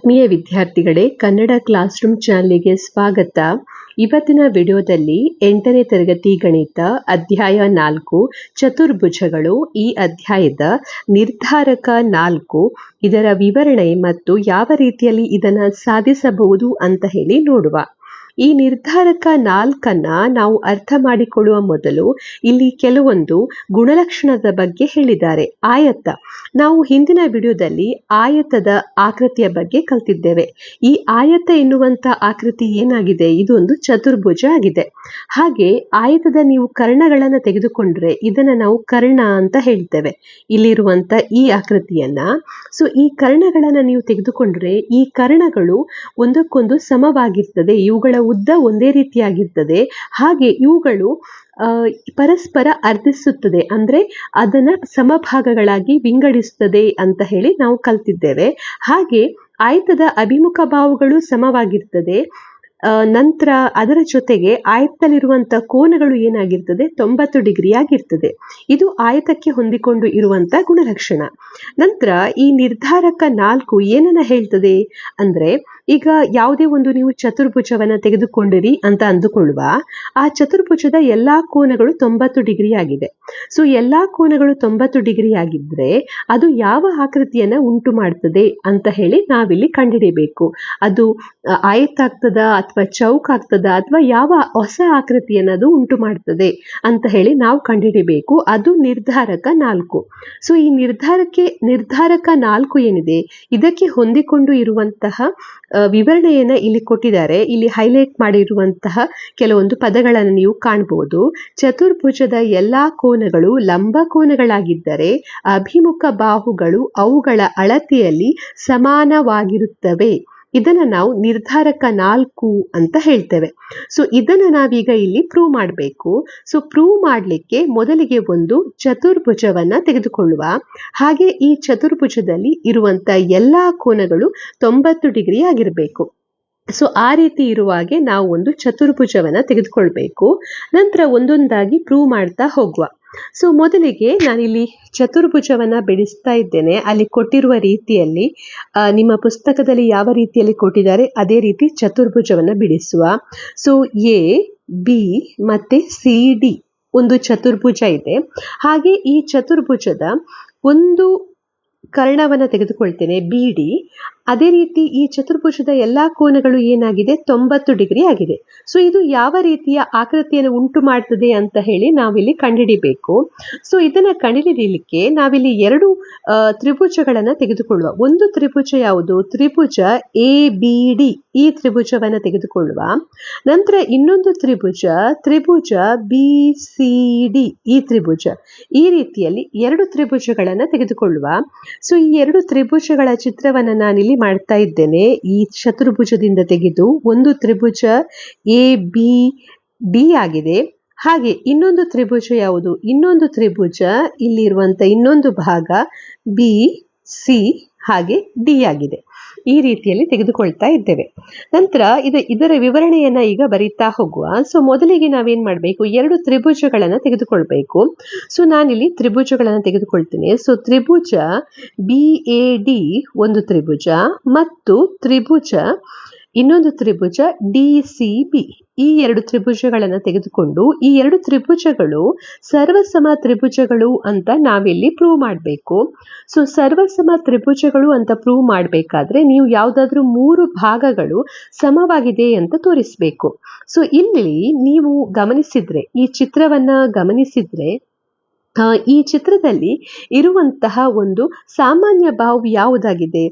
ಆತ್ಮೀಯ ವಿದ್ಯಾರ್ಥಿಗಳೇ, Kannada class room ಚಾನಲ್ಗೆ ಸ್ವಾಗತ. ಇವತ್ತಿನ ವಿಡಿಯೋದಲ್ಲಿ 8ನೇ ತರಗತಿ ಗಣಿತ ಅಧ್ಯಾಯ 4 ಚತುರ್ಭುಜಗಳು, ಈ ಅಧ್ಯಾಯದ ನಿರ್ಧಾರಕ 4 ಇದರ ವಿವರಣೆ ಮತ್ತು ಯಾವ ರೀತಿಯಲ್ಲಿ ಇದನ್ನು ಸಾಧಿಸಬಹುದು ಅಂತ ಹೇಳಿ ನೋಡುವ. ಈ ನಿರ್ಧಾರಕ 4 ನಾವು ಅರ್ಥ ಮಾಡಿಕೊಳ್ಳುವ ಮೊದಲು ಇಲ್ಲಿ ಕೆಲವೊಂದು ಗುಣಲಕ್ಷಣದ ಬಗ್ಗೆ ಹೇಳಿದ್ದಾರೆ. ಆಯತ, ನಾವು ಹಿಂದಿನ ವಿಡಿಯೋದಲ್ಲಿ ಆಯತದ ಆಕೃತಿಯ ಬಗ್ಗೆ ಕಲ್ತಿದ್ದೇವೆ. ಈ ಆಯತ ಎನ್ನುವಂತ ಆಕೃತಿ ಏನಾಗಿದೆ, ಇದು ಒಂದು ಚತುರ್ಭುಜ ಆಗಿದೆ. ಹಾಗೆ ಆಯತದ ನೀವು ಕರ್ಣಗಳನ್ನು ತೆಗೆದುಕೊಂಡ್ರೆ ಇದನ್ನ ನಾವು ಕರ್ಣ ಅಂತ ಹೇಳ್ತೇವೆ. ಇಲ್ಲಿರುವಂತ ಈ ಆಕೃತಿಯನ್ನ, ಸೊ ಈ ಕರ್ಣಗಳನ್ನ ನೀವು ತೆಗೆದುಕೊಂಡ್ರೆ ಈ ಕರ್ಣಗಳು ಒಂದಕ್ಕೊಂದು ಸಮವಾಗಿರ್ತದೆ, ಇವುಗಳ ಉದ್ದ ಒಂದೇ ರೀತಿಯಾಗಿರ್ತದೆ. ಹಾಗೆ ಇವುಗಳು ಪರಸ್ಪರ ಅರ್ಧಿಸುತ್ತದೆ, ಅಂದ್ರೆ ಅದನ್ನ ಸಮಭಾಗಗಳಾಗಿ ವಿಂಗಡಿಸುತ್ತದೆ ಅಂತ ಹೇಳಿ ನಾವು ಕಲ್ತಿದ್ದೇವೆ. ಹಾಗೆ ಆಯತದ ಅಭಿಮುಖ ಬಾಹುಗಳು ಸಮವಾಗಿರ್ತದೆ. ನಂತರ ಅದರ ಜೊತೆಗೆ ಆಯತದಲ್ಲಿರುವಂತ ಕೋನಗಳು ಏನಾಗಿರ್ತದೆ, 90 ಡಿಗ್ರಿ ಆಗಿರ್ತದೆ. ಇದು ಆಯತಕ್ಕೆ ಹೊಂದಿಕೊಂಡು ಇರುವಂತ ಗುಣಲಕ್ಷಣ. ನಂತರ ಈ ನಿರ್ಧಾರಕ 4 ಏನನ್ನ ಹೇಳ್ತದೆ ಅಂದ್ರೆ, ಈಗ ಯಾವುದೇ ಒಂದು ನೀವು ಚತುರ್ಭುಜವನ್ನ ತೆಗೆದುಕೊಂಡಿರಿ ಅಂತ ಅಂದುಕೊಳ್ಳುವ, ಆ ಚತುರ್ಭುಜದ ಎಲ್ಲಾ ಕೋನಗಳು 90 ಡಿಗ್ರಿ ಆಗಿದೆ. ಸೊ ಎಲ್ಲಾ ಕೋನಗಳು 90 ಡಿಗ್ರಿ ಆಗಿದ್ರೆ ಅದು ಯಾವ ಆಕೃತಿಯನ್ನ ಉಂಟು ಮಾಡ್ತದೆ ಅಂತ ಹೇಳಿ ನಾವಿಲ್ಲಿ ಕಂಡುಹಿಡಿಯಬೇಕು. ಅದು ಆಯತ ಆಗ್ತದ ಅಥವಾ ಚೌಕ ಆಗ್ತದ ಅಥವಾ ಯಾವ ಹೊಸ ಆಕೃತಿಯನ್ನ ಅದು ಉಂಟು ಮಾಡ್ತದೆ ಅಂತ ಹೇಳಿ ನಾವು ಕಂಡುಹಿಡಿಯಬೇಕು. ಅದು ನಿರ್ಧಾರಕ 4. ಸೊ ಈ ನಿರ್ಧಾರಕ 4 ಏನಿದೆ, ಇದಕ್ಕೆ ಹೊಂದಿಕೊಂಡು ಇರುವಂತಹ ವಿವರಣೆಯನ್ನ ಇಲ್ಲಿ ಕೊಟ್ಟಿದ್ದಾರೆ. ಇಲ್ಲಿ ಹೈಲೈಟ್ ಮಾಡಿರುವಂತಹ ಕೆಲವೊಂದು ಪದಗಳನ್ನು ನೀವು ಕಾಣಬಹುದು. ಚತುರ್ಭುಜದ ಎಲ್ಲಾ ಕೋನಗಳು ಲಂಬ ಕೋನಗಳಾಗಿದ್ದರೆ ಅಭಿಮುಖ ಬಾಹುಗಳು ಅವುಗಳ ಅಳತೆಯಲ್ಲಿ ಸಮಾನವಾಗಿರುತ್ತವೆ. ಇದನ್ನ ನಾವು ನಿರ್ಧಾರಕ 4 ಅಂತ ಹೇಳ್ತೇವೆ. ಸೊ ಇದನ್ನ ನಾವೀಗ ಇಲ್ಲಿ ಪ್ರೂವ್ ಮಾಡಬೇಕು. ಸೊ ಪ್ರೂವ್ ಮಾಡಲಿಕ್ಕೆ ಮೊದಲಿಗೆ ಒಂದು ಚತುರ್ಭುಜವನ್ನ ತೆಗೆದುಕೊಳ್ಳುವ. ಹಾಗೆ ಈ ಚತುರ್ಭುಜದಲ್ಲಿ ಇರುವಂತ ಎಲ್ಲಾ ಕೋನಗಳು 90 ಡಿಗ್ರಿ ಆಗಿರಬೇಕು. ಸೊ ಆ ರೀತಿ ಇರುವಾಗೆ ನಾವು ಒಂದು ಚತುರ್ಭುಜವನ್ನ ತೆಗೆದುಕೊಳ್ಬೇಕು. ನಂತರ ಒಂದೊಂದಾಗಿ ಪ್ರೂವ್ ಮಾಡ್ತಾ ಹೋಗುವ. ಸೊ ಮೊದಲಿಗೆ ನಾನಿಲ್ಲಿ ಚತುರ್ಭುಜವನ್ನ ಬಿಡಿಸ್ತಾ ಇದ್ದೇನೆ. ಅಲ್ಲಿ ಕೊಟ್ಟಿರುವ ರೀತಿಯಲ್ಲಿ ನಿಮ್ಮ ಪುಸ್ತಕದಲ್ಲಿ ಯಾವ ರೀತಿಯಲ್ಲಿ ಕೊಟ್ಟಿದ್ದಾರೆ ಅದೇ ರೀತಿ ಚತುರ್ಭುಜವನ್ನ ಬಿಡಿಸುವ. ಸೊ ಎ, ಬಿ ಮತ್ತೆ ಸಿ, ಡಿ ಒಂದು ಚತುರ್ಭುಜ ಇದೆ. ಹಾಗೆ ಈ ಚತುರ್ಭುಜದ ಒಂದು ಕರ್ಣವನ್ನ ತೆಗೆದುಕೊಳ್ತೇನೆ, ಬಿ ಡಿ. ಅದೇ ರೀತಿ ಈ ಚತುರ್ಭುಜದ ಎಲ್ಲಾ ಕೋನಗಳು ಏನಾಗಿದೆ, 90 ಡಿಗ್ರಿ ಆಗಿದೆ. ಸೊ ಇದು ಯಾವ ರೀತಿಯ ಆಕೃತಿಯನ್ನು ಉಂಟು ಮಾಡ್ತದೆ ಅಂತ ಹೇಳಿ ನಾವಿಲ್ಲಿ ಕಂಡುಹಿಡಿಬೇಕು. ಸೊ ಇದನ್ನ ಕಂಡುಹಿಡಿಯಲಿಕ್ಕೆ ನಾವಿಲ್ಲಿ ಎರಡು ತ್ರಿಭುಜಗಳನ್ನ ತೆಗೆದುಕೊಳ್ಳುವ. ಒಂದು ತ್ರಿಭುಜ ಯಾವುದು, ತ್ರಿಭುಜ ಎ ಬಿ ಡಿ, ಈ ತ್ರಿಭುಜವನ್ನ ತೆಗೆದುಕೊಳ್ಳುವ. ನಂತರ ಇನ್ನೊಂದು ತ್ರಿಭುಜ ಬಿ ಸಿ ಡಿ, ಈ ತ್ರಿಭುಜ. ಈ ರೀತಿಯಲ್ಲಿ ಎರಡು ತ್ರಿಭುಜಗಳನ್ನ ತೆಗೆದುಕೊಳ್ಳುವ. ಸೊ ಈ ಎರಡು ತ್ರಿಭುಜಗಳ ಚಿತ್ರವನ್ನ ನಾನಿಲ್ಲಿ ಮಾಡ್ತಾ ಇದ್ದೇನೆ. ಈ ಚತುರ್ಭುಜದಿಂದ ತೆಗೆದು ಒಂದು ತ್ರಿಭುಜ ಎ ಬಿ ಡಿ ಆಗಿದೆ. ಹಾಗೆ ಇನ್ನೊಂದು ತ್ರಿಭುಜ ಯಾವುದು, ಇನ್ನೊಂದು ತ್ರಿಭುಜ ಇಲ್ಲಿರುವಂತ ಇನ್ನೊಂದು ಭಾಗ ಬಿ ಸಿ ಹಾಗೆ ಡಿ ಆಗಿದೆ. ಈ ರೀತಿಯಲ್ಲಿ ತೆಗೆದುಕೊಳ್ತಾ ಇದ್ದೇವೆ. ನಂತರ ಇದರ ವಿವರಣೆಯನ್ನ ಈಗ ಬರೀತಾ ಹೋಗುವ. ಸೊ ಮೊದಲಿಗೆ ನಾವೇನ್ ಮಾಡ್ಬೇಕು, ಎರಡು ತ್ರಿಭುಜಗಳನ್ನ ತೆಗೆದುಕೊಳ್ಬೇಕು. ಸೊ ನಾನಿಲ್ಲಿ ತ್ರಿಭುಜಗಳನ್ನ ತೆಗೆದುಕೊಳ್ತೇನೆ. ಸೊ ತ್ರಿಭುಜ ಬಿ ಎ ಡಿ ಒಂದು ತ್ರಿಭುಜ ಮತ್ತು ಇನ್ನೊಂದು ತ್ರಿಭುಜ ಡಿ ಸಿ ಬಿ, ಈ ಎರಡು ತ್ರಿಭುಜಗಳನ್ನ ತೆಗೆದುಕೊಂಡು ಈ ಎರಡು ತ್ರಿಭುಜಗಳು ಸರ್ವಸಮ ತ್ರಿಭುಜಗಳು ಅಂತ ನಾವಿಲ್ಲಿ ಪ್ರೂವ್ ಮಾಡಬೇಕು. ಸೊ ಸರ್ವಸಮ ತ್ರಿಭುಜಗಳು ಅಂತ ಪ್ರೂವ್ ಮಾಡಬೇಕಾದ್ರೆ ನೀವು ಯಾವುದಾದ್ರೂ 3 ಭಾಗಗಳು ಸಮವಾಗಿದೆ ಅಂತ ತೋರಿಸಬೇಕು. ಸೊ ಇಲ್ಲಿ ನೀವು ಗಮನಿಸಿದ್ರೆ, ಈ ಚಿತ್ರವನ್ನ ಗಮನಿಸಿದ್ರೆ, ಈ ಚಿತ್ರದಲ್ಲಿ ಇರುವಂತಹ ಒಂದು ಸಾಮಾನ್ಯ ಬಾಹು ಯಾವುದಾಗಿದೆ,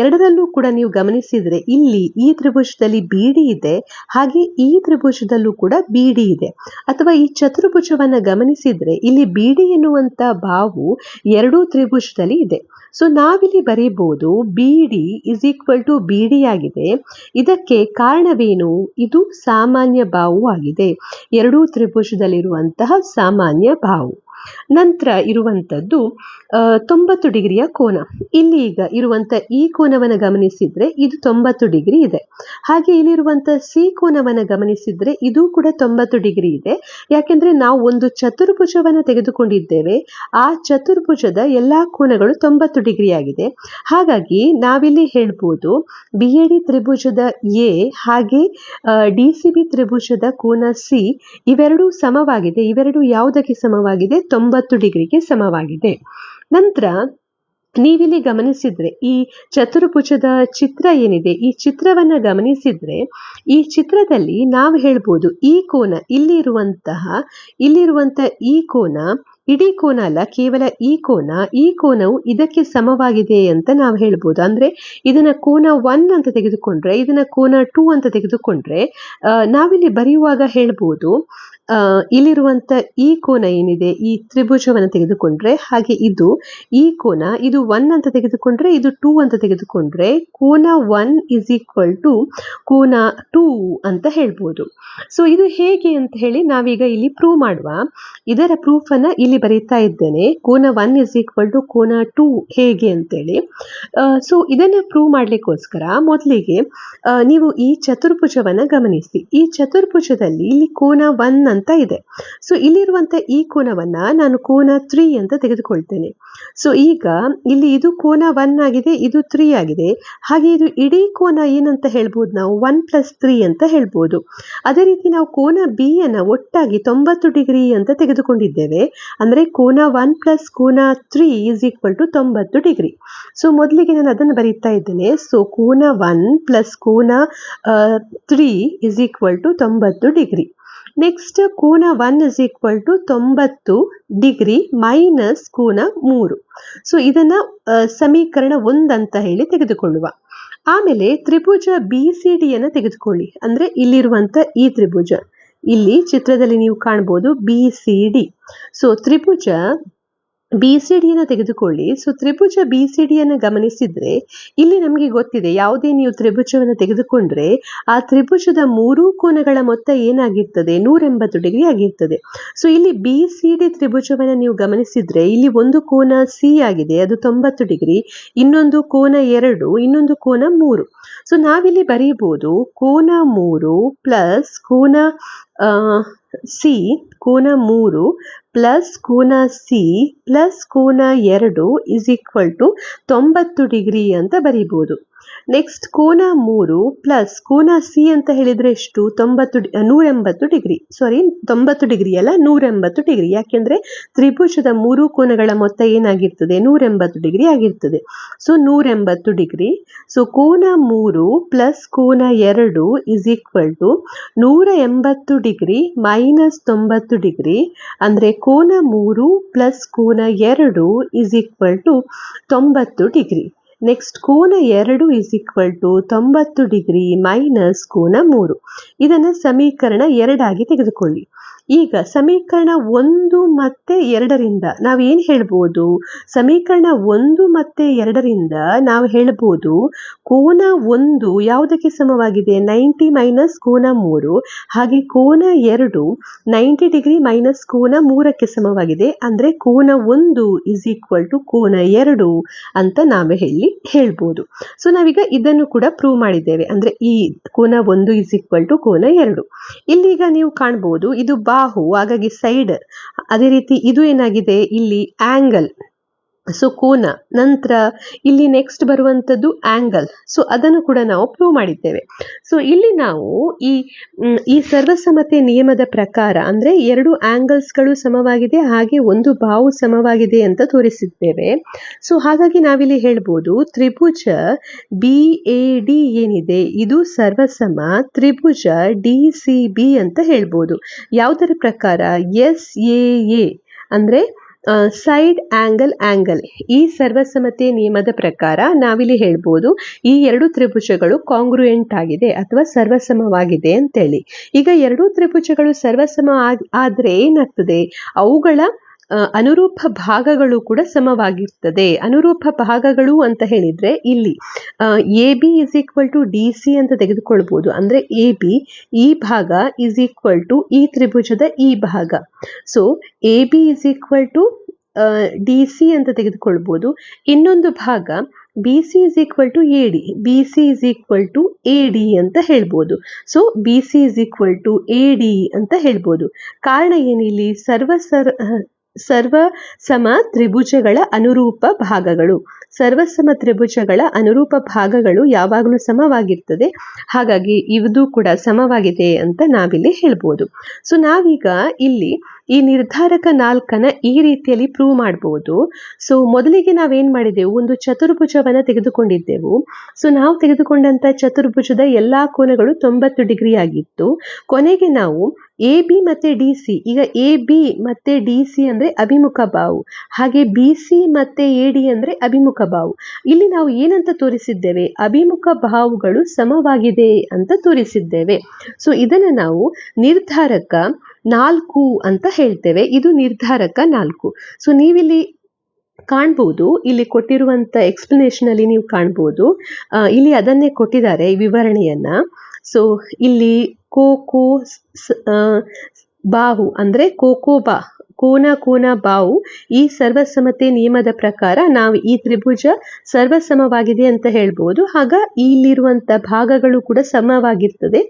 ಎರಡರಲ್ಲೂ ಕೂಡ ನೀವು ಗಮನಿಸಿದ್ರೆ ಇಲ್ಲಿ ಈ ತ್ರಿಭುಜದಲ್ಲಿ ಬಿಡಿ ಇದೆ, ಹಾಗೆ ಈ ತ್ರಿಭುಜದಲ್ಲೂ ಕೂಡ ಬಿಡಿ ಇದೆ. ಅಥವಾ ಈ ಚತುರ್ಭುಜವನ್ನ ಗಮನಿಸಿದ್ರೆ ಇಲ್ಲಿ ಬಿಡಿ ಎನ್ನುವಂತ ಬಾಹು ಎರಡೂ ತ್ರಿಭುಜದಲ್ಲಿ ಇದೆ. ಸೊ ನಾವಿಲ್ಲಿ ಬರೀಬಹುದು ಬಿಡಿ ಇಸ್ ಈಕ್ವಲ್ ಟು ಬಿಡಿ ಆಗಿದೆ. ಇದಕ್ಕೆ ಕಾರಣವೇನು, ಇದು ಸಾಮಾನ್ಯ ಬಾಹು ಆಗಿದೆ, ಎರಡೂ ತ್ರಿಭುಜದಲ್ಲಿರುವಂತಹ ಸಾಮಾನ್ಯ ಬಾಹು. ನಂತರ ಇರುವಂಥದ್ದು 90 ಡಿಗ್ರಿಯ ಕೋನ. ಇಲ್ಲಿ ಈಗ ಇರುವಂಥ ಈ ಕೋನವನ್ನು ಗಮನಿಸಿದ್ರೆ ಇದು 90 ಡಿಗ್ರಿ ಇದೆ. ಹಾಗೆ ಇಲ್ಲಿರುವಂಥ ಸಿ ಕೋನವನ್ನು ಗಮನಿಸಿದ್ರೆ ಇದು ಕೂಡ 90 ಡಿಗ್ರಿ ಇದೆ. ಯಾಕೆಂದ್ರೆ ನಾವು ಒಂದು ಚತುರ್ಭುಜವನ್ನು ತೆಗೆದುಕೊಂಡಿದ್ದೇವೆ, ಆ ಚತುರ್ಭುಜದ ಎಲ್ಲಾ ಕೋನಗಳು 90 ಡಿಗ್ರಿ ಆಗಿದೆ. ಹಾಗಾಗಿ ನಾವಿಲ್ಲಿ ಹೇಳ್ಬೋದು BAD ತ್ರಿಭುಜದ ಎ ಹಾಗೆ DCB ತ್ರಿಭುಜದ ಕೋನ ಸಿ ಇವೆರಡೂ ಸಮವಾಗಿದೆ. ಇವೆರಡು ಯಾವುದಕ್ಕೆ ಸಮವಾಗಿದೆ? 90 ಡಿಗ್ರಿಗೆ ಸಮವಾಗಿದೆ. ನಂತರ ನೀವಿಲ್ಲಿ ಗಮನಿಸಿದ್ರೆ ಈ ಚತುರ್ಭುಜದ ಚಿತ್ರ ಏನಿದೆ, ಈ ಚಿತ್ರವನ್ನ ಗಮನಿಸಿದ್ರೆ ಈ ಚಿತ್ರದಲ್ಲಿ ನಾವು ಹೇಳ್ಬೋದು ಈ ಕೋನ ಇಲ್ಲಿರುವಂತಹ ಈ ಕೋನ ಇಡೀ ಕೋನ ಅಲ್ಲ, ಕೇವಲ ಈ ಕೋನವು ಇದಕ್ಕೆ ಸಮವಾಗಿದೆ ಅಂತ ನಾವು ಹೇಳ್ಬೋದು. ಅಂದ್ರೆ ಇದನ್ನ ಕೋನ 1 ಅಂತ ತೆಗೆದುಕೊಂಡ್ರೆ, ಇದನ್ನ ಕೋನ 2 ಅಂತ ತೆಗೆದುಕೊಂಡ್ರೆ ನಾವಿಲ್ಲಿ ಬರೆಯುವಾಗ ಹೇಳ್ಬೋದು ಇಲ್ಲಿರುವಂತ ಈ ಕೋನ ಏನಿದೆ, ಈ ತ್ರಿಭುಜವನ್ನು ತೆಗೆದುಕೊಂಡ್ರೆ ಹಾಗೆ ಈ ಕೋನ ಇದು 1 ಅಂತ ತೆಗೆದುಕೊಂಡ್ರೆ, ಇದು 2 ಅಂತ ತೆಗೆದುಕೊಂಡ್ರೆ ಕೋನ 1 ಇಸ್ ಈಕ್ವಲ್ ಟು ಕೋನ 2 ಅಂತ ಹೇಳ್ಬೋದು. ಸೊ ಇದು ಹೇಗೆ ಅಂತ ಹೇಳಿ ನಾವೀಗ ಇಲ್ಲಿ ಪ್ರೂವ್ ಮಾಡುವ. ಇದರ ಪ್ರೂಫ್ ಅನ್ನ ಇಲ್ಲಿ ಬರೀತಾ ಇದ್ದೇನೆ. ಕೋನ 1 ಇಸ್ ಈಕ್ವಲ್ ಟು ಕೋನ 2 ಹೇಗೆ ಅಂತೇಳಿ. ಸೊ ಇದನ್ನ ಪ್ರೂವ್ ಮಾಡ್ಲಿಕ್ಕೋಸ್ಕರ ಮೊದಲಿಗೆ ನೀವು ಈ ಚತುರ್ಭುಜವನ್ನ ಗಮನಿಸಿ. ಈ ಚತುರ್ಭುಜದಲ್ಲಿ ಇಲ್ಲಿ ಕೋನ 1 ಅಂತ ಇದೆ. ಸೊ ಇಲ್ಲಿರುವಂತ ಈ ಕೋನವನ್ನ ನಾನು ಕೋನ 3 ಅಂತ ತೆಗೆದುಕೊಳ್ತೇನೆ. ಸೊ ಈಗ ಇಲ್ಲಿ ಇದು ಕೋನ 1 ಆಗಿದೆ, ಇದು 3 ಆಗಿದೆ. ಹಾಗೆ ಇದು ಇಡೀ ಕೋನ ಏನಂತ ಹೇಳ್ಬೋದು? ನಾವು 1+3 ಅಂತ ಹೇಳ್ಬೋದು. ಅದೇ ರೀತಿ ನಾವು ಕೋನ ಬಿ ಅನ್ನ ಒಟ್ಟಾಗಿ 90 ಡಿಗ್ರಿ ಅಂತ ತೆಗೆದುಕೊಂಡಿದ್ದೇವೆ. ಅಂದ್ರೆ ಕೋನ 1 ಪ್ಲಸ್ ಕೋನ 3 is equal to 90 degree. So ಮೊದಲಿಗೆ ನಾನು ಅದನ್ನು ಬರೀತಾ ಇದ್ದೇನೆ. ಸೊ ಕೋನ 1 ಪ್ಲಸ್ ಕೋನ 3 is equal to 90 degree. Next ಕೋನ 1 is equal to 90 degree minus ಕೋನ 3. ಸೊ ಇದನ್ನ ಸಮೀಕರಣ 1 ಅಂತ ಹೇಳಿ ತೆಗೆದುಕೊಳ್ಳುವ. ಆಮೇಲೆ ತ್ರಿಭುಜ BCD ಯನ್ನು ತೆಗೆದುಕೊಳ್ಳಿ. ಅಂದ್ರೆ ಇಲ್ಲಿರುವಂತ ಈ ತ್ರಿಭುಜ, ಇಲ್ಲಿ ಚಿತ್ರದಲ್ಲಿ ನೀವು ಕಾಣಬಹುದು BCD. ಸೊ ತ್ರಿಭುಜ BCD ಯನ್ನು ತೆಗೆದುಕೊಳ್ಳಿ. ಸೊ ತ್ರಿಭುಜ BCD ಯನ್ನು ಗಮನಿಸಿದ್ರೆ ಇಲ್ಲಿ ನಮಗೆ ಗೊತ್ತಿದೆ, ಯಾವುದೇ ನೀವು ತ್ರಿಭುಜವನ್ನು ತೆಗೆದುಕೊಂಡ್ರೆ ಆ ತ್ರಿಭುಜದ ಮೂರೂ ಕೋನಗಳ ಮೊತ್ತ ಏನಾಗಿರ್ತದೆ? 180 ಡಿಗ್ರಿ ಆಗಿರ್ತದೆ. ಸೊ ಇಲ್ಲಿ BCD ತ್ರಿಭುಜವನ್ನು ನೀವು ಗಮನಿಸಿದ್ರೆ ಇಲ್ಲಿ ಒಂದು ಕೋನ C ಆಗಿದೆ, ಅದು 90 ಡಿಗ್ರಿ, ಇನ್ನೊಂದು ಕೋನ 2, ಇನ್ನೊಂದು ಕೋನ 3. ಸೊ ನಾವಿಲ್ಲಿ ಬರೀಬಹುದು ಕೋನ 3 ಪ್ಲಸ್ ಕೋನ ಸಿ, ಕೋನ 3 ಪ್ಲಸ್ ಕೋನ ಸಿ ಪ್ಲಸ್ ಕೋನ 2 ಇಸ್ ಈಕ್ವಲ್ ಟು 90 ಡಿಗ್ರಿ ಅಂತ ಬರೀಬಹುದು. ನೆಕ್ಸ್ಟ್ ಕೋನ 3 ಪ್ಲಸ್ ಕೋನ ಸಿ ಅಂತ ಹೇಳಿದ್ರೆ ಎಷ್ಟು? 180 ಡಿಗ್ರಿ. ಸಾರಿ, 90 ಡಿಗ್ರಿ ಅಲ್ಲ, 180 ಡಿಗ್ರಿ. ಯಾಕೆಂದ್ರೆ ತ್ರಿಭುಜದ ಮೂರು ಕೋನಗಳ ಮೊತ್ತ ಏನಾಗಿರ್ತದೆ? 180 ಡಿಗ್ರಿ ಆಗಿರ್ತದೆ. So 180 degree. ಸೊ ಕೋನ 3 ಪ್ಲಸ್ ಕೋನ 2 is equal to 180 degree minus 90 degree. ಅಂದ್ರೆ ಕೋನ 3 ಪ್ಲಸ್ ಕೋನ 2 is equal to 90 degree. Next ಕೋನ 2 is equal to 90 degree minus ಕೋನ 3. ಇದನ್ನು ಸಮೀಕರಣ 2 ಆಗಿ ತೆಗೆದುಕೊಳ್ಳಿ. ಈಗ ಸಮೀಕರಣ 1 ಮತ್ತೆ 2ರಿಂದ ನಾವೇನು ಹೇಳ್ಬೋದು? ಸಮೀಕರಣ 1 ಮತ್ತೆ 2ರಿಂದ ನಾವು ಹೇಳ್ಬೋದು ಕೋನ 1 ಯಾವುದಕ್ಕೆ ಸಮವಾಗಿದೆ? 90 ಮೈನಸ್ ಕೋನ 3. ಹಾಗೆ ಕೋನ 2 90 ಡಿಗ್ರಿ ಮೈನಸ್ ಕೋನ 3ಕ್ಕೆ ಸಮವಾಗಿದೆ. ಅಂದ್ರೆ ಕೋನ 1 ಇಸ್ ಈಕ್ವಲ್ ಟು ಕೋನ 2 ಅಂತ ನಾವು ಹೇಳ್ಬೋದು. ಸೊ ನಾವೀಗ ಇದನ್ನು ಕೂಡ ಪ್ರೂವ್ ಮಾಡಿದ್ದೇವೆ. ಅಂದ್ರೆ ಈ ಕೋನ 1 ಇಸ್ ಈಕ್ವಲ್ ಟು ಕೋನ 2. ಇಲ್ಲಿಗ ನೀವು ಕಾಣಬಹುದು ಇದು ಬಾಹು, ಹಾಗಾಗಿ ಸೈಡ್. ಅದೇ ರೀತಿ ಇದು ಏನಾಗಿದೆ? ಇಲ್ಲಿ ಆಂಗಲ್, ಸೊ ಕೋನ. ನಂತರ ಇಲ್ಲಿ ನೆಕ್ಸ್ಟ್ ಬರುವಂಥದ್ದು ಆಂಗಲ್. ಸೊ ಅದನ್ನು ಕೂಡ ನಾವು ಪ್ರೂವ್ ಮಾಡಿದ್ದೇವೆ. ಸೊ ಇಲ್ಲಿ ನಾವು ಈ ಸರ್ವಸಮತೆ ನಿಯಮದ ಪ್ರಕಾರ ಅಂದ್ರೆ ಎರಡು ಆಂಗಲ್ಸ್ಗಳು ಸಮವಾಗಿದೆ ಹಾಗೆ ಒಂದು ಬಾಹು ಸಮವಾಗಿದೆ ಅಂತ ತೋರಿಸಿದ್ದೇವೆ. ಸೊ ಹಾಗಾಗಿ ನಾವಿಲ್ಲಿ ಹೇಳ್ಬೋದು ತ್ರಿಭುಜ BAD ಏನಿದೆ ಇದು ಸರ್ವಸಮ ತ್ರಿಭುಜ DCB ಅಂತ ಹೇಳ್ಬೋದು. ಯಾವುದರ ಪ್ರಕಾರ? SAA ಅಂದ್ರೆ ಸೈಡ್ ಆಂಗಲ್. ಈ ಸರ್ವಸಮತೆ ನಿಯಮದ ಪ್ರಕಾರ ನಾವಿಲ್ಲಿ ಹೇಳ್ಬೋದು ಈ ಎರಡು ತ್ರಿಭುಜಗಳು ಕಾಂಗ್ರುಯೆಂಟ್ ಆಗಿದೆ ಅಥವಾ ಸರ್ವಸಮವಾಗಿದೆ ಅಂತೇಳಿ. ಈಗ ಎರಡೂ ತ್ರಿಭುಜಗಳು ಸರ್ವಸಮ ಆದ್ರೆ ಏನಾಗ್ತದೆ? ಅವುಗಳ ಅನುರೂಪ ಭಾಗಗಳು ಕೂಡ ಸಮವಾಗಿರ್ತದೆ. ಅನುರೂಪ ಭಾಗಗಳು ಅಂತ ಹೇಳಿದ್ರೆ ಇಲ್ಲಿ A B is equal to D C ಅಂತ ತೆಗೆದುಕೊಳ್ಬಹುದು. ಅಂದ್ರೆ ಎ ಬಿ ಈ ಭಾಗ ಇಸ್ ಈಕ್ವಲ್ ಟು ಈ ತ್ರಿಭುಜದ ಈ ಭಾಗ. So A B is equal to D C ಅಂತ ತೆಗೆದುಕೊಳ್ಬಹುದು. ಇನ್ನೊಂದು ಭಾಗ B C is equal to A D, B C is equal to A D ಅಂತ ಹೇಳ್ಬೋದು. So B C is equal to A D ಅಂತ ಹೇಳ್ಬೋದು. ಕಾರಣ ಏನಿಲ್ಲಿ? ಸರ್ವಸಮ ತ್ರಿಭುಜಗಳ ಅನುರೂಪ ಭಾಗಗಳು. ಸರ್ವಸಮ ತ್ರಿಭುಜಗಳ ಅನುರೂಪ ಭಾಗಗಳು ಯಾವಾಗಲೂ ಸಮವಾಗಿರ್ತದೆ. ಹಾಗಾಗಿ ಇದು ಕೂಡ ಸಮವಾಗಿದೆ ಅಂತ ನಾವಿಲ್ಲಿ ಹೇಳ್ಬೋದು. ಸೊ ನಾವೀಗ ಇಲ್ಲಿ ಈ ನಿರ್ಧಾರಕ 4ನ ಈ ರೀತಿಯಲ್ಲಿ ಪ್ರೂವ್ ಮಾಡಬಹುದು. ಸೊ ಮೊದಲಿಗೆ ನಾವೇನ್ ಮಾಡಿದೆವು, ಒಂದು ಚತುರ್ಭುಜವನ್ನ ತೆಗೆದುಕೊಂಡಿದ್ದೆವು. ಸೊ ನಾವು ತೆಗೆದುಕೊಂಡಂತ ಚತುರ್ಭುಜದ ಎಲ್ಲಾ ಕೋನಗಳು 90 ಡಿಗ್ರಿ ಆಗಿತ್ತು. ಕೊನೆಗೆ ನಾವು ಎ ಬಿ ಮತ್ತೆ ಡಿ ಸಿ, ಈಗ ಎ ಬಿ ಮತ್ತೆ ಡಿ ಸಿ ಅಂದ್ರೆ ಅಭಿಮುಖ ಬಾಹು, ಹಾಗೆ ಬಿ ಸಿ ಮತ್ತೆ ಎ ಡಿ ಅಂದ್ರೆ ಅಭಿಮುಖ ಬಾಹು. ಇಲ್ಲಿ ನಾವು ಏನಂತ ತೋರಿಸಿದ್ದೇವೆ? ಅಭಿಮುಖ ಬಾಹುಗಳು ಸಮವಾಗಿದೆ ಅಂತ ತೋರಿಸಿದ್ದೇವೆ. ಸೊ ಇದನ್ನ ನಾವು ನಿರ್ಧಾರಕ 4 ಅಂತ ಹೇಳ್ತೇವೆ. ಇದು ನಿರ್ಧಾರಕ 4. ಸೊ ನೀವಿಲ್ಲಿ ಕಾಣ್ಬೋದು, ಇಲ್ಲಿ ಕೊಟ್ಟಿರುವಂತ ಎಕ್ಸ್ಪ್ಲನೇಷನ್ ಅಲ್ಲಿ ನೀವು ಕಾಣ್ಬೋದು, ಇಲ್ಲಿ ಅದನ್ನೇ ಕೊಟ್ಟಿದ್ದಾರೆ ಈ ವಿವರಣೆಯನ್ನ. ಸೊ ಇಲ್ಲಿ ಕೋಕೋ ಬಾಹು ಅಂದ್ರೆ ಕೋಕೋಬಾ ಕೋನ ಬಾಹು ಈ ಸರ್ವಸಮತೆ ನಿಯಮದ ಪ್ರಕಾರ ನಾವು ಈ ತ್ರಿಭುಜ ಸರ್ವಸಮವಾಗಿದೆ ಅಂತ ಹೇಳ್ಬೋದು. ಆಗ ಇಲ್ಲಿರುವಂತ ಭಾಗಗಳು ಕೂಡ ಸಮವಾಗಿರ್ತದೆ.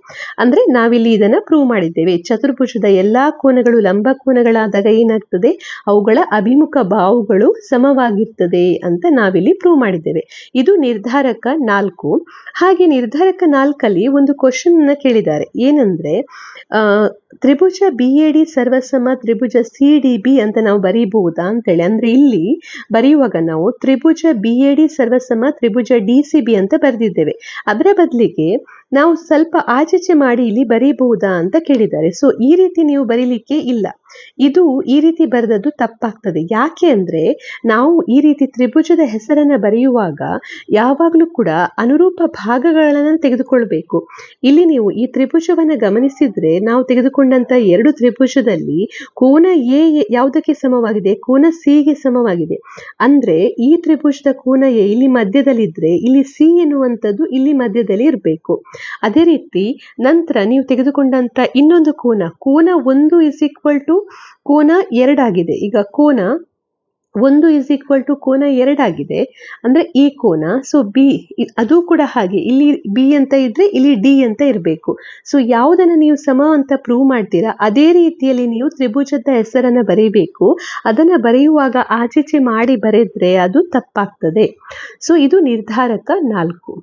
ಅಂದ್ರೆ ನಾವಿಲ್ಲಿ ಇದನ್ನ ಪ್ರೂವ್ ಮಾಡಿದ್ದೇವೆ. ಚತುರ್ಭುಜದ ಎಲ್ಲಾ ಕೋನಗಳು ಲಂಬ ಕೋನಗಳಾದಾಗ ಏನಾಗ್ತದೆ, ಅವುಗಳ ಅಭಿಮುಖ ಬಾಹುಗಳು ಸಮವಾಗಿರ್ತದೆ ಅಂತ ನಾವಿಲ್ಲಿ ಪ್ರೂವ್ ಮಾಡಿದ್ದೇವೆ. ಇದು ನಿರ್ಧಾರಕ 4. ಹಾಗೆ ನಿರ್ಧಾರಕ 4ಅಲ್ಲಿ ಒಂದು ಕ್ವಶನ್ ಅನ್ನ ಕೇಳಿದ್ದಾರೆ. ಏನಂದ್ರೆ ತ್ರಿಭುಜ ಬಿ ಎ ಡಿ ಸರ್ವಸಮ ತ್ರಿಭುಜ ಸಿ ಡಿ ಬಿ ಅಂತ ನಾವು ಬರೀಬಹುದಾ ಅಂತೇಳಿ. ಅಂದ್ರೆ ಇಲ್ಲಿ ಬರೆಯುವಾಗ ನಾವು ತ್ರಿಭುಜ ಬಿ ಎ ಡಿ ಸರ್ವಸಮ ತ್ರಿಭುಜ ಡಿ ಸಿ ಬಿ ಅಂತ ಬರೆದಿದ್ದೇವೆ. ಅದರ ಬದಲಿಗೆ ನಾವು ಸ್ವಲ್ಪ ಆಚೆಚೆ ಮಾಡಿ ಇಲ್ಲಿ ಬರೀಬಹುದಾ ಅಂತ ಕೇಳಿದ್ದಾರೆ. ಸೊ ಈ ರೀತಿ ನೀವು ಬರೀಲಿಕ್ಕೆ ಇಲ್ಲ, ಇದು ಈ ರೀತಿ ಬರೆದದ್ದು ತಪ್ಪಾಗ್ತದೆ. ಯಾಕೆ ಅಂದ್ರೆ ನಾವು ಈ ರೀತಿ ತ್ರಿಭುಜದ ಹೆಸರನ್ನ ಬರೆಯುವಾಗ ಯಾವಾಗಲೂ ಕೂಡ ಅನುರೂಪ ಭಾಗಗಳನ್ನು ತೆಗೆದುಕೊಳ್ಬೇಕು. ಇಲ್ಲಿ ನೀವು ಈ ತ್ರಿಭುಜವನ್ನ ಗಮನಿಸಿದ್ರೆ ನಾವು ತೆಗೆದುಕೊಂಡಂತ 2 ತ್ರಿಭುಜದಲ್ಲಿ ಕೋನ ಎ ಯಾವುದಕ್ಕೆ ಸಮವಾಗಿದೆ? ಕೋನ ಸಿ ಗೆ ಸಮವಾಗಿದೆ. ಅಂದ್ರೆ ಈ ತ್ರಿಭುಜದ ಕೋನ ಎ ಇಲ್ಲಿ ಮಧ್ಯದಲ್ಲಿದ್ರೆ ಇಲ್ಲಿ ಸಿ ಎನ್ನುವಂಥದ್ದು ಇಲ್ಲಿ ಮಧ್ಯದಲ್ಲಿ ಇರಬೇಕು. ಅದೇ ರೀತಿ ನಂತರ ನೀವು ತೆಗೆದುಕೊಂಡಂತ ಇನ್ನೊಂದು ಕೋನ 1 ಇಸ್ ಈಕ್ವಲ್ ಟು ಕೋನ 2 ಆಗಿದೆ. ಈಗ ಕೋನ 1 ಇಸ್ ಈಕ್ವಲ್ ಟು ಕೋನ 2 ಆಗಿದೆ ಅಂದ್ರೆ ಈ ಕೋನ. ಸೊ ಬಿ ಅದು ಕೂಡ ಹಾಗೆ, ಇಲ್ಲಿ ಬಿ ಅಂತ ಇದ್ರೆ ಇಲ್ಲಿ ಡಿ ಅಂತ ಇರಬೇಕು. ಸೊ ಯಾವುದನ್ನ ನೀವು ಸಮ ಅಂತ ಪ್ರೂವ್ ಮಾಡ್ತೀರಾ ಅದೇ ರೀತಿಯಲ್ಲಿ ನೀವು ತ್ರಿಭುಜದ ಹೆಸರನ್ನ ಬರೀಬೇಕು. ಅದನ್ನ ಬರೆಯುವಾಗ ಆಚೆಚೆ ಮಾಡಿ ಬರೆದ್ರೆ ಅದು ತಪ್ಪಾಗ್ತದೆ. ಸೊ ಇದು ನಿರ್ಧಾರಕ 4.